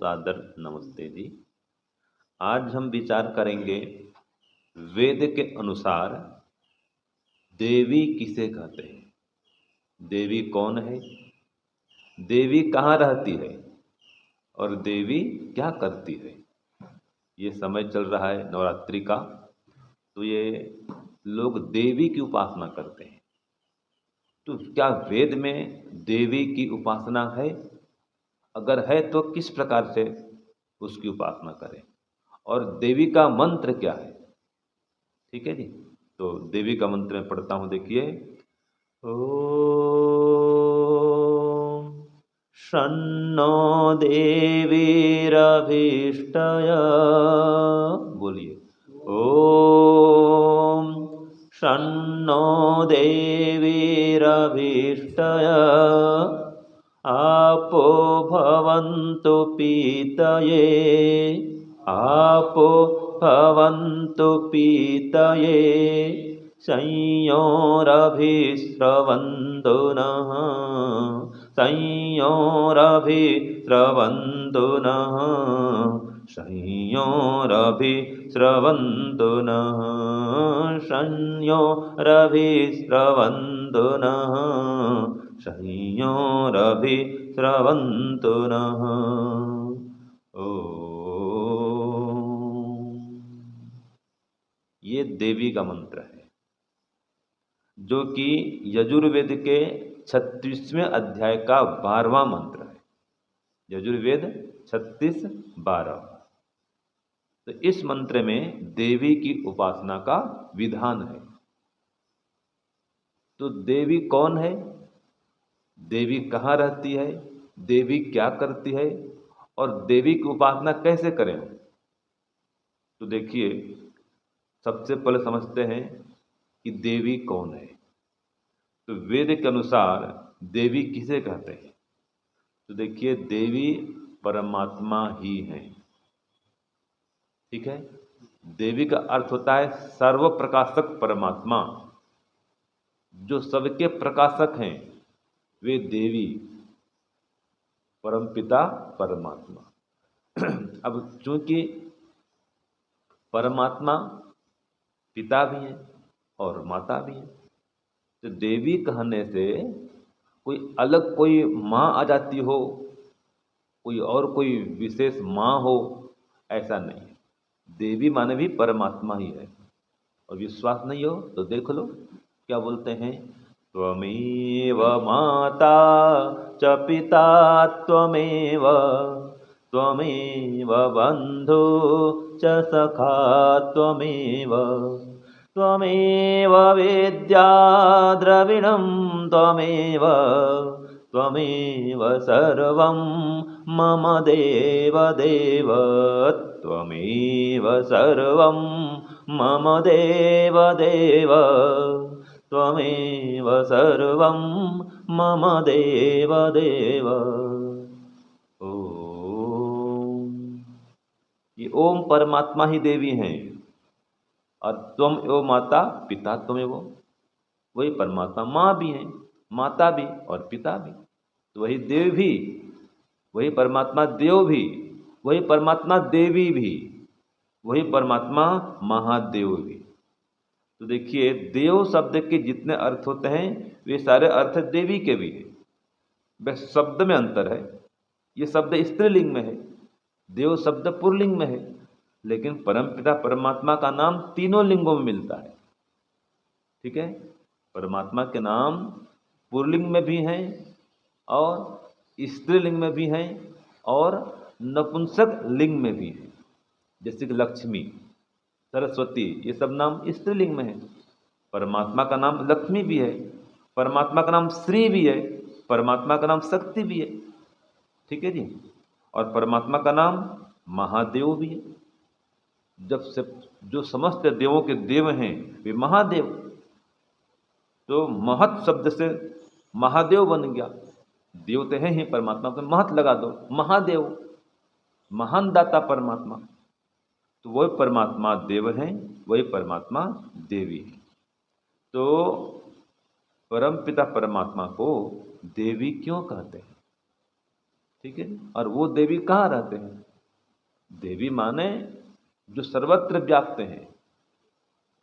सादर नमस्ते जी। आज हम विचार करेंगे वेद के अनुसार देवी किसे कहते हैं, देवी कौन है, देवी कहाँ रहती है और देवी क्या करती है। ये समय चल रहा है नवरात्रि का, तो ये लोग देवी की उपासना करते हैं। तो क्या वेद में देवी की उपासना है? अगर है तो किस प्रकार से उसकी उपासना करें और देवी का मंत्र क्या है। ठीक है जी। तो देवी का मंत्र मैं पढ़ता हूँ, देखिए। ओम शन्नो देवीरभीष्टया, बोलिए। ओम शन्नो देवीरभीष्टया आपो भवन्तु पीतये, आपो भवन्तु पीतये संयोरभिस्रवन्तु नः, संयोरभिस्रवन्तु नः, संयोरभिस्रवन्तु नः, संयोरभिस्रवन्तु नः, संयोरभिस्रवन्तु नः। ये देवी का मंत्र है, जो कि यजुर्वेद के 36वें अध्याय का 12वां मंत्र है। यजुर्वेद 36:12। तो इस मंत्र में देवी की उपासना का विधान है। तो देवी कौन है, देवी कहाँ रहती है, देवी क्या करती है और देवी की उपासना कैसे करें। तो देखिए, सबसे पहले समझते हैं कि देवी कौन है। तो वेद के अनुसार देवी किसे कहते हैं। तो देखिए, देवी परमात्मा ही है। ठीक है। देवी का अर्थ होता है सर्व प्रकाशक परमात्मा। जो सबके प्रकाशक हैं वे देवी, परमपिता परमात्मा। अब चूंकि परमात्मा पिता भी हैं और माता भी हैं, तो देवी कहने से कोई अलग कोई माँ आ जाती हो, कोई और कोई विशेष माँ हो, ऐसा नहीं है। देवी माने भी परमात्मा ही है। और विश्वास नहीं हो तो देख लो, क्या बोलते हैं। त्वमेव माता च पिता त्वमेव, त्वमेव बन्धु च सखा त्वमेव, त्वमेव वेद्या द्रविणं त्वमेव, त्वमेव सर्वं मम देव देव, त्वमेव सर्वं मम देव देव, त्वमेव सर्वं मम देव देव। ओम। ये ओम परमात्मा ही देवी हैं और त्वम एव माता पिता त्वमेव, वही परमात्मा माँ भी हैं, माता भी और पिता भी। तो वही देव भी, वही परमात्मा देव भी, वही परमात्मा देवी भी, वही परमात्मा महादेव भी। तो देखिए, देव शब्द के जितने अर्थ होते हैं वे सारे अर्थ देवी के भी हैं। बस शब्द में अंतर है। ये शब्द स्त्रीलिंग में है, देव शब्द पुल्लिंग में है, लेकिन परमपिता परमात्मा का नाम तीनों लिंगों में मिलता है। ठीक है। परमात्मा के नाम पुल्लिंग में भी हैं और स्त्रीलिंग में भी हैं और नपुंसक लिंग में भी हैं। जैसे कि लक्ष्मी, सरस्वती, ये सब नाम स्त्रीलिंग में है। परमात्मा का नाम लक्ष्मी भी है, परमात्मा का नाम श्री भी है, परमात्मा का नाम शक्ति भी है। ठीक है जी। और परमात्मा का नाम महादेव भी है। जब से जो समस्त देवों के देव हैं वे महादेव, तो महत शब्द से महादेव बन गया। देव तो है ही, परमात्मा को महत लगा दो, महादेव, महान दाता परमात्मा। तो वही परमात्मा देव हैं, वही परमात्मा देवी है। तो परमपिता परमात्मा को देवी क्यों कहते हैं। ठीक है। और वो देवी कहाँ रहते हैं? देवी माने जो सर्वत्र व्याप्त हैं।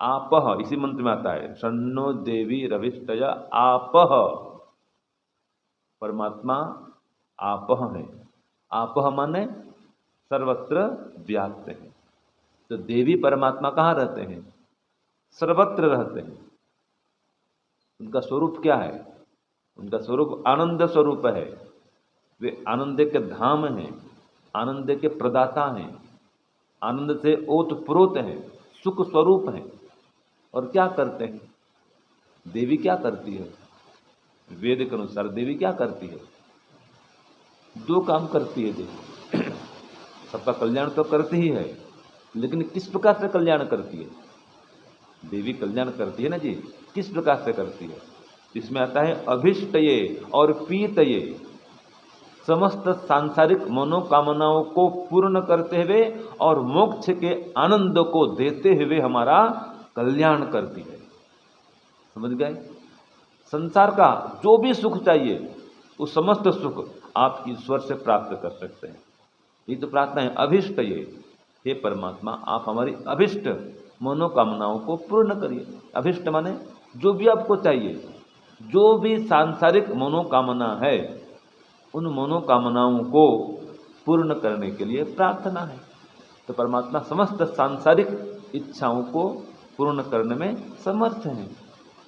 आपह, इसी मंत्र में आता है, शन्नो देवी रविष्टया आपह, परमात्मा आपह है। आपह माने सर्वत्र व्याप्त है। तो देवी परमात्मा कहाँ रहते हैं? सर्वत्र रहते हैं। उनका स्वरूप क्या है? उनका स्वरूप आनंद स्वरूप है। वे आनंद के धाम हैं, आनंद के प्रदाता हैं, आनंद से ओतप्रोत हैं, सुख स्वरूप हैं। और क्या करते हैं? देवी क्या करती है? वेद के अनुसार देवी क्या करती है? दो काम करती है देवी। सबका कल्याण तो करती ही है, लेकिन किस प्रकार से कल्याण करती है? देवी कल्याण करती है ना जी, किस प्रकार से करती है? इसमें आता है अभिष्टये और पीतये, समस्त सांसारिक मनोकामनाओं को पूर्ण करते हुए और मोक्ष के आनंद को देते हुए हमारा कल्याण करती है। समझ गए? संसार का जो भी सुख चाहिए वो समस्त सुख आप ईश्वर से प्राप्त कर सकते हैं। ये तो प्रार्थना है, अभिष्ट ये, हे परमात्मा आप हमारी अभिष्ट मनोकामनाओं को पूर्ण करिए। अभिष्ट माने जो भी आपको चाहिए, जो भी सांसारिक मनोकामना है, उन मनोकामनाओं को पूर्ण करने के लिए प्रार्थना है। तो परमात्मा समस्त सांसारिक इच्छाओं को पूर्ण करने में समर्थ हैं।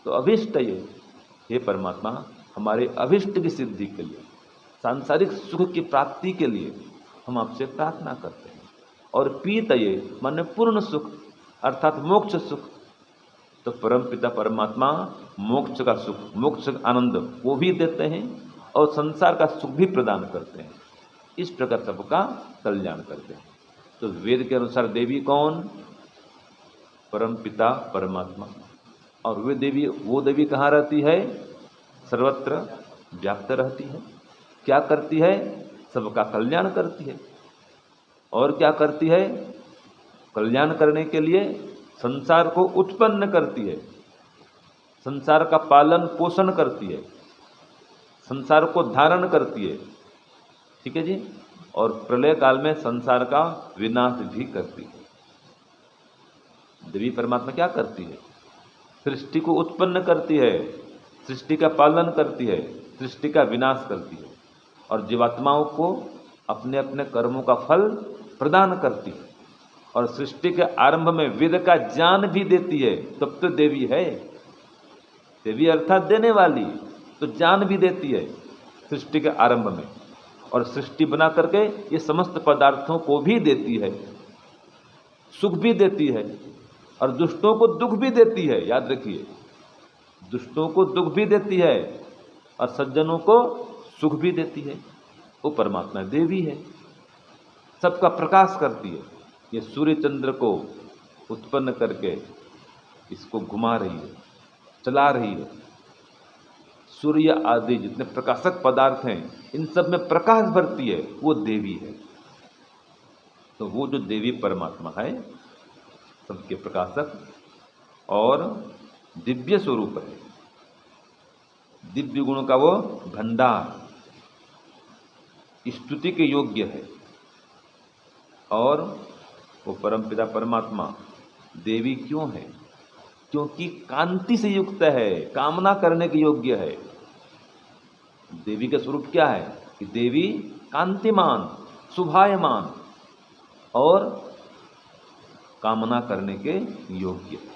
तो अभिष्ट ये, हे परमात्मा हमारे अभिष्ट की सिद्धि के लिए, सांसारिक सुख की प्राप्ति के लिए हम आपसे प्रार्थना करते हैं। और पीतये माने पूर्ण सुख अर्थात मोक्ष सुख। तो परम पिता परमात्मा मोक्ष का सुख, मोक्ष का आनंद वो भी देते हैं और संसार का सुख भी प्रदान करते हैं। इस प्रकार सबका कल्याण करते हैं। तो वेद के अनुसार देवी कौन? परम पिता परमात्मा। और वो देवी कहाँ रहती है? सर्वत्र व्याप्त रहती है। क्या करती है? सबका कल्याण करती है। और क्या करती है? कल्याण करने के लिए संसार को उत्पन्न करती है, संसार का पालन पोषण करती है, संसार को धारण करती है। ठीक है जी। और प्रलय काल में संसार का विनाश भी करती है। देवी परमात्मा क्या करती है? सृष्टि को उत्पन्न करती है, सृष्टि का पालन करती है, सृष्टि का विनाश करती है और जीवात्माओं को अपने अपने कर्मों का फल प्रदान करती है। और सृष्टि के आरंभ में वेद का ज्ञान भी देती है। तब तो देवी है। देवी अर्थात देने वाली, तो ज्ञान भी देती है सृष्टि के आरंभ में। और सृष्टि बना करके ये समस्त पदार्थों को भी देती है, सुख भी देती है और दुष्टों को दुख भी देती है। याद रखिए, दुष्टों को दुख भी देती है और सज्जनों को सुख भी देती है। वो परमात्मा देवी है, सबका प्रकाश करती है। ये सूर्य चंद्र को उत्पन्न करके इसको घुमा रही है, चला रही है। सूर्य आदि जितने प्रकाशक पदार्थ हैं, इन सब में प्रकाश भरती है, वो देवी है। तो वो जो देवी परमात्मा है, सबके प्रकाशक और दिव्य स्वरूप है, दिव्य गुणों का वो भंडार, स्तुति के योग्य है। और वो परमपिता परमात्मा देवी क्यों है? क्योंकि कांति से युक्त है, कामना करने के योग्य है। देवी का स्वरूप क्या है? कि देवी कांतिमान, शुभायमान और कामना करने के योग्य है।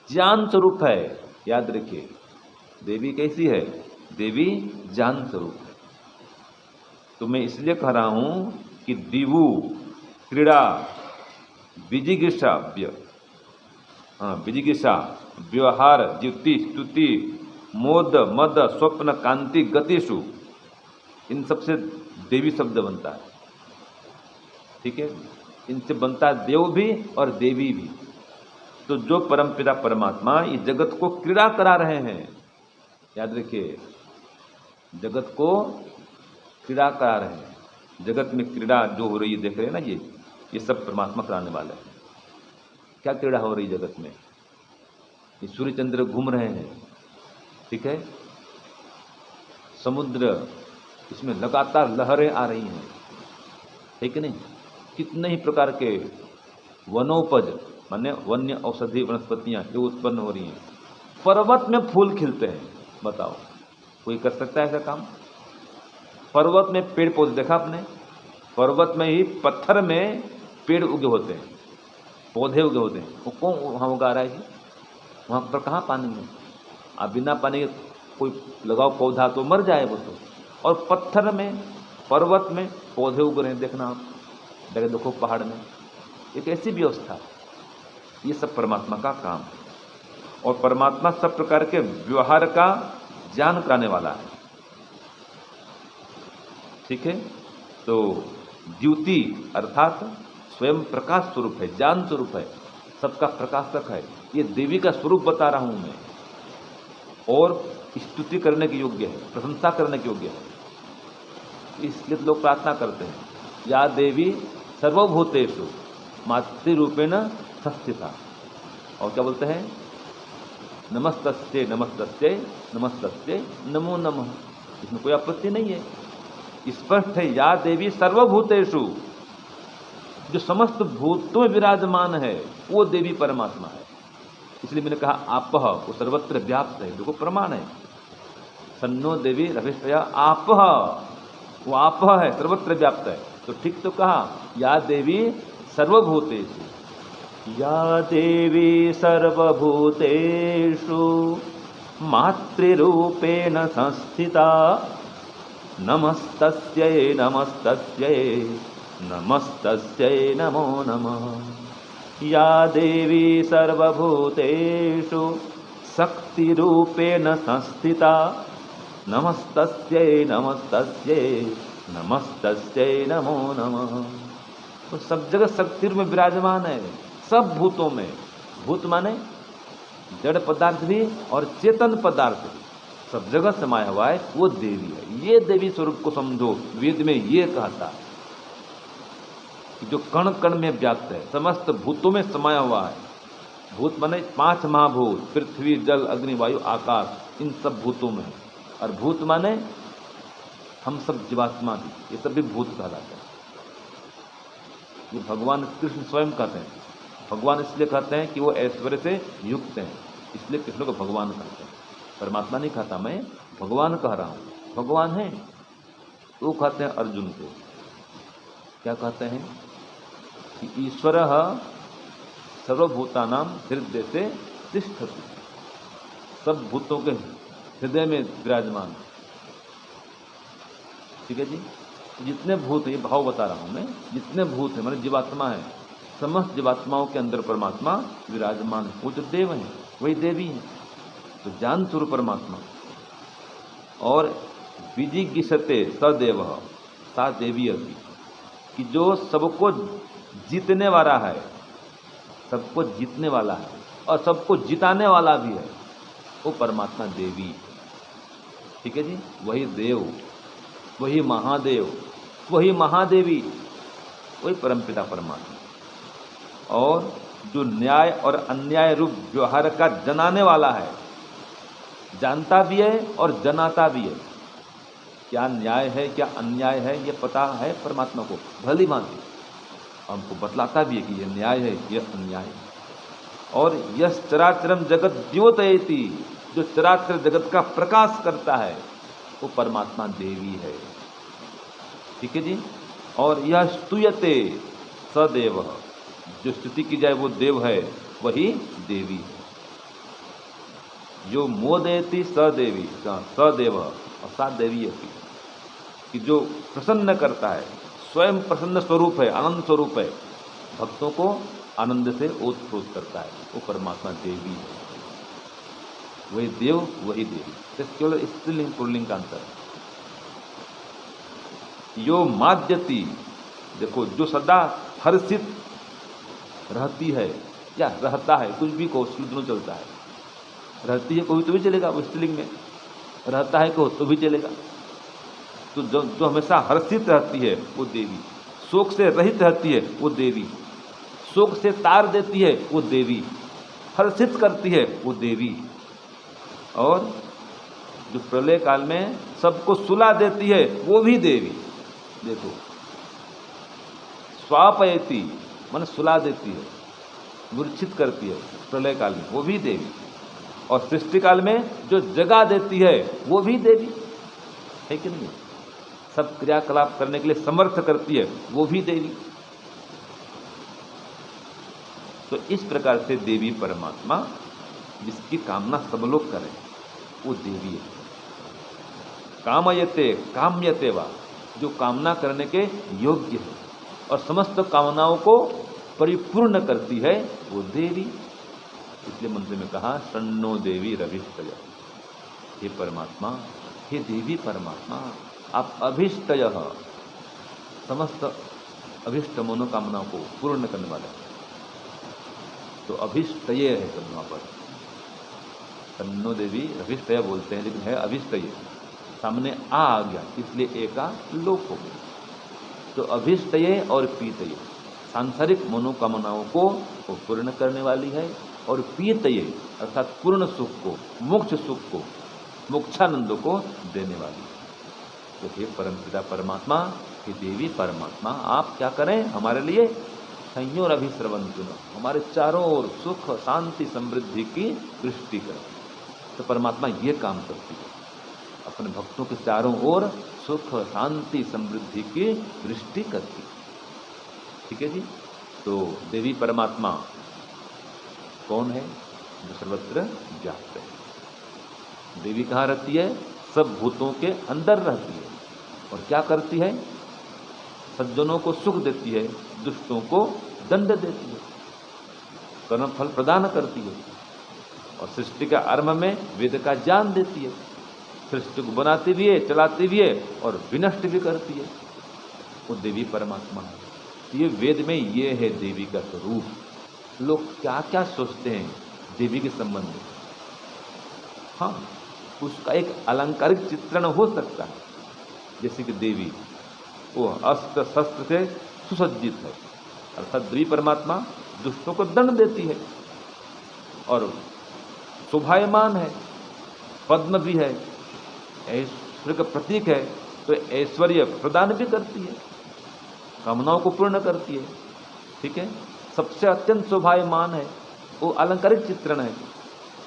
ज्ञान स्वरूप है। याद रखिए, देवी कैसी है? देवी ज्ञान स्वरूप है। तो मैं इसलिए कह रहा हूं कि दिवु क्रीड़ा विजिगिषा विजिगिषा व्यवहार युक्ति स्तुति मोद मद स्वप्न कांति गतिषु, इन सबसे देवी शब्द बनता है। ठीक है, इनसे बनता है देव भी और देवी भी। तो जो परमपिता परमात्मा इस जगत को क्रीड़ा करा रहे हैं, याद रखिए, जगत को क्रीड़ा करा रहे हैं। जगत में क्रीड़ा जो हो रही है, देख रहे हैं ना, ये सब परमात्मा कराने वाले हैं। क्या क्रीड़ा हो रही है जगत में? ये सूर्य चंद्र घूम रहे हैं, ठीक है, समुद्र इसमें लगातार लहरें आ रही हैं, है कि नहीं। कितने ही प्रकार के वनोपज माने वन्य औषधि वनस्पतियाँ जो उत्पन्न हो रही हैं। पर्वत में फूल खिलते हैं, बताओ कोई कर सकता है ऐसा काम? पर्वत में पेड़ पौधे देखा आपने? पर्वत में ही पत्थर में पेड़ उगे होते हैं, पौधे उगे होते हैं। वो कौन वहाँ उगा रहा है जी? वहाँ पर कहाँ पानी है? आप बिना पानी के कोई लगाओ पौधा तो मर जाए वो तो। और पत्थर में, पर्वत में पौधे उग रहे हैं, देखना आप देखो पहाड़ में, एक ऐसी व्यवस्था। ये सब परमात्मा का काम है। और परमात्मा सब प्रकार के व्यवहार का ज्ञान कराने वाला है, ठीक है। तो द्युति अर्थात स्वयं प्रकाश स्वरूप है, ज्ञान स्वरूप है, सबका प्रकाशक है। ये देवी का स्वरूप बता रहा हूं मैं, और स्तुति करने के योग्य है, प्रशंसा करने के योग्य है। इसलिए तो लोग प्रार्थना करते हैं, या देवी सर्वभूतेषु मातृरूपेण संस्थिता। और क्या बोलते हैं? नमस्तस्ये नमस्तस्ये नमस्तस्ये नमो नमः। इसमें कोई आपत्ति नहीं है, स्पष्ट है। या देवी सर्वभूतेषु, जो समस्त भूतों में विराजमान है वो देवी परमात्मा है। इसलिए मैंने कहा आपह, वो सर्वत्र व्याप्त है। देखो प्रमाण है, सन्नो देवी रविष्टया आपह, वो आपह है, सर्वत्र व्याप्त है। तो ठीक तो कहा, या देवी सर्वभूतेषु, या देवी सर्वभूतेषु मातृरूपेण संस्थिता नमस्तस्यै नमस्तस्यै नमस्तस्यै नमो नमः। या देवी सर्वभूतेषु शक्तिरूपेण संस्थिता नमस्तस्यै नमस्तस्यै नमस्तस्यै नमो नमः। तो सब जगह शक्ति में विराजमान है, सब भूतों में। भूत माने जड़ पदार्थ भी और चेतन पदार्थ भी, सब जगह समाया हुआ है, वो देवी है। ये देवी स्वरूप को समझो। वेद में ये कहता है कि जो कण कण में व्याप्त है, समस्त भूतों में समाया हुआ है। भूत माने 5 महाभूत, पृथ्वी जल अग्नि वायु आकाश, इन सब भूतों में। और भूत माने हम सब जीवात्मा भी, ये सब भी भूत कहलाते हैं। ये भगवान कृष्ण स्वयं कहते हैं। भगवान इसलिए कहते हैं कि वो ऐश्वर्य से युक्त हैं, इसलिए कृष्ण को भगवान कहते हैं। परमात्मा नहीं कहता, मैं भगवान कह रहा हूँ। भगवान है तो कहते हैं अर्जुन को, क्या कहते हैं कि ईश्वर सर्वभूतानां हृदय से तिष्ठति, सब भूतों के हृदय में विराजमान। ठीक है जी। जितने भूत है, ये भाव बता रहा हूं मैं, जितने भूत है माने जीवात्मा है, समस्त जीवात्माओं के अंदर परमात्मा विराजमान है। वो जो देव है वही देवी है, तो ज्ञान स्वरूप परमात्मा। और विजिगीषते सदेव सा देवी अति, कि जो सबको जीतने वाला है, सबको जीतने वाला है और सबको जिताने वाला भी है, वो परमात्मा देवी। ठीक है जी। वही देव, वही महादेव, वही महादेवी, वही परमपिता परमात्मा। और जो न्याय और अन्याय रूप व्यवहार का जनाने वाला है, जानता भी है और जनाता भी है। क्या न्याय है क्या अन्याय है ये पता है परमात्मा को भली भांति, हमको बतलाता भी है कि यह न्याय है यह अन्याय है। और यह चराचरम जगत द्योतयति, जो चराचर जगत का प्रकाश करता है वो परमात्मा देवी है। ठीक है जी। और यह स्तुयते सदेव, जो स्तुति की जाए वो देव है, वही देवी है। जो मोदेति सदेवी सदेव और सा देवी है, कि जो प्रसन्न करता है, स्वयं प्रसन्न स्वरूप है, आनंद स्वरूप है, भक्तों को आनंद से ओतप्रोत करता है, वो परमात्मा देवी है। वही देव वही देवी, तो केवल स्त्रीलिंग पुल्लिंग का अंतर है। यो माद्यति, देखो जो सदा हर्षित रहती है या रहता है, कुछ भी को दोनों चलता है। रहती है कोई तो भी चलेगा, वो स्त्रीलिंग में रहता है को तो भी चलेगा। तो जो हमेशा हर्षित रहती है वो देवी, शोक से रहित रहती है वो देवी, शोक से तार देती है वो देवी, हर्षित करती है वो देवी। और जो प्रलय काल में सबको सुला देती है वो भी देवी। देखो, स्वापयति मन सुला देती है, मूर्छित करती है प्रलय काल में, वो भी देवी। और सृष्टि काल में जो जगा देती है वो भी देवी है कि नहीं? सब क्रियाकलाप करने के लिए समर्थ करती है वो भी देवी। तो इस प्रकार से देवी परमात्मा जिसकी कामना सब लोग करें वो देवी है। कामयते काम्यते वा, जो कामना करने के योग्य है और समस्त कामनाओं को परिपूर्ण करती है वो देवी। इसलिए मंत्र में कहा शन्नो देवी रविष्टय, हे परमात्मा, हे देवी परमात्मा, आप अभिष्टय, समस्त अभिष्ट मनोकामनाओं को पूर्ण करने वाले। तो अभिष्टय है सब वहां पर, शन्नो देवी अभिष्टय बोलते हैं लेकिन है अभिष्टय, सामने आ गया इसलिए एक का लोप हो गया। तो अभिष्टय और पीतय, सांसारिक मनोकामनाओं को वो पूर्ण करने वाली है, और पीतय अर्थात पूर्ण सुख को, मोक्ष सुख को, मोक्षानंद को देने वाली है। तो हे परमपिता परमात्मा, हे देवी परमात्मा, आप क्या करें हमारे लिए? संयोर अभिश्रवंतु, हमारे चारों ओर सुख शांति समृद्धि की वृष्टि करें। तो परमात्मा ये काम करती है, अपने भक्तों के चारों ओर सुख शांति समृद्धि की वृष्टि करती है। ठीक है जी। तो देवी परमात्मा कौन है? जो सर्वत्र व्याप्त है। देवी कहाँ रहती है? सब भूतों के अंदर रहती है। और क्या करती है? सज्जनों को सुख देती है, दुष्टों को दंड देती है, कर्म फल प्रदान करती है। और सृष्टि का आरंभ में वेद का ज्ञान देती है, सृष्टि को बनाती भी है, चलाती भी है और विनष्ट भी करती है। वो देवी परमात्मा है। ये वेद में ये है देवी का स्वरूप। लोग क्या क्या सोचते हैं देवी के संबंध में? हाँ, उसका एक अलंकारिक चित्रण हो सकता है, जैसे कि देवी वो अस्त्र शस्त्र से सुसज्जित है, अर्थात देवी परमात्मा दुष्टों को दंड देती है और शोभायमान है, पद्म भी है, ऐश्वर्य का प्रतीक है, तो ऐश्वर्य प्रदान भी करती है, कामनाओं को पूर्ण करती है। ठीक है, सबसे अत्यंत शोभायमान है, वो अलंकारिक चित्रण है,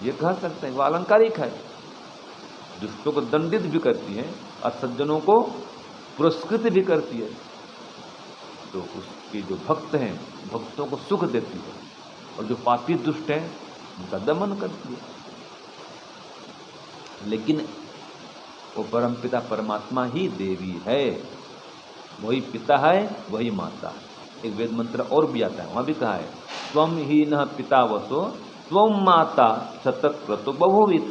ये कह सकते हैं वो अलंकारिक है। दुष्टों को दंडित भी करती है और सज्जनों को पुरस्कृत भी करती है। तो उसके जो भक्त हैं, भक्तों को सुख देती है, और जो पापी दुष्ट हैं उनका दमन करती है। लेकिन वो परमपिता परमात्मा ही देवी है, वही पिता है, वही माता है। एक वेद मंत्र और भी आता है, वहां भी कहा है त्वम ही न पिता वसो त्वम माता शतक्रतु बहुविथ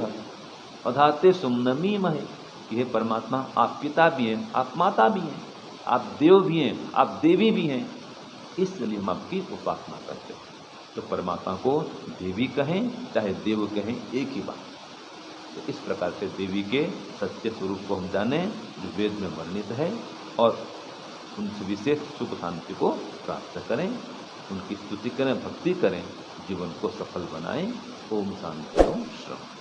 अधाते सुमनमी महे। यह परमात्मा आप पिता भी हैं, आप माता भी हैं, आप देव भी हैं, आप देवी भी हैं, इसलिए हम आपकी उपासना करते हैं। तो परमात्मा को देवी कहें चाहे देव कहें, एक ही बात। तो इस प्रकार से देवी के सत्य स्वरूप को हम जानें जो वेद में वर्णित है, और उनसे विशेष सुख शांति को प्राप्त करें, उनकी स्तुति करें, भक्ति करें, जीवन को सफल बनाएं। ओम शांति ओम श्रम।